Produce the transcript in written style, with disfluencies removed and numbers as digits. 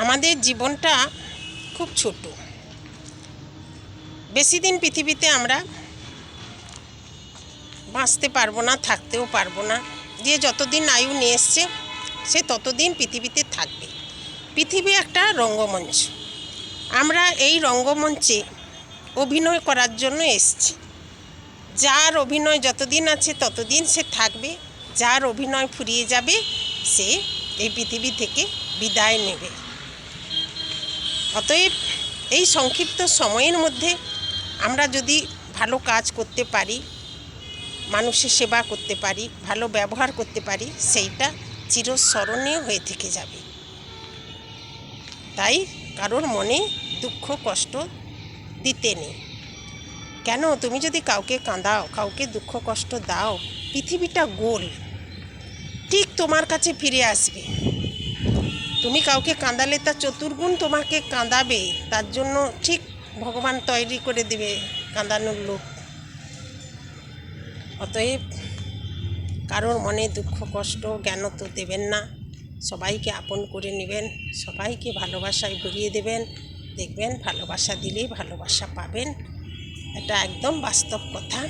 আমাদের জীবনটা খুব ছোট, বেশি দিন পৃথিবীতে আমরা বাঁচতে পারবো না, থাকতেও পারবো না। যে যতদিন আয়ু নিয়ে এসছে সে ততদিন পৃথিবীতে থাকবে। পৃথিবী একটা রঙ্গমঞ্চ, আমরা এই রঙ্গমঞ্চে অভিনয় করার জন্য এসছি। যার অভিনয় যতদিন আছে ততদিন সে থাকবে, যার অভিনয় ফুরিয়ে যাবে সে এই পৃথিবী থেকে বিদায় নেবে। অতএব এই সংক্ষিপ্ত সময়ের মধ্যে আমরা যদি ভালো কাজ করতে পারি, মানুষের সেবা করতে পারি, ভালো ব্যবহার করতে পারি, সেইটা চিরস্মরণীয় হয়ে থেকে যাবে। তাই কারোর মনে দুঃখ কষ্ট দিতে নেই। কেন, তুমি যদি কাউকে কাঁদাও, কাউকে দুঃখ কষ্ট দাও, পৃথিবীটা গোল, ঠিক তোমার কাছে ফিরে আসবে। তুমি কাউকে কাঁদালে তার চতুর্গুণ তোমাকে কাঁদাবে, তার জন্য ঠিক ভগবান তৈরি করে দেবে কাঁদানোর লোক। অতএব কারোর মনে দুঃখ কষ্ট জ্ঞান তো দেবেন না, সবাইকে আপন করে নেবেন, সবাইকে ভালোবাসায় ভরিয়ে দেবেন। দেখবেন ভালোবাসা দিলেই ভালোবাসা পাবেন, এটা একদম বাস্তব কথা।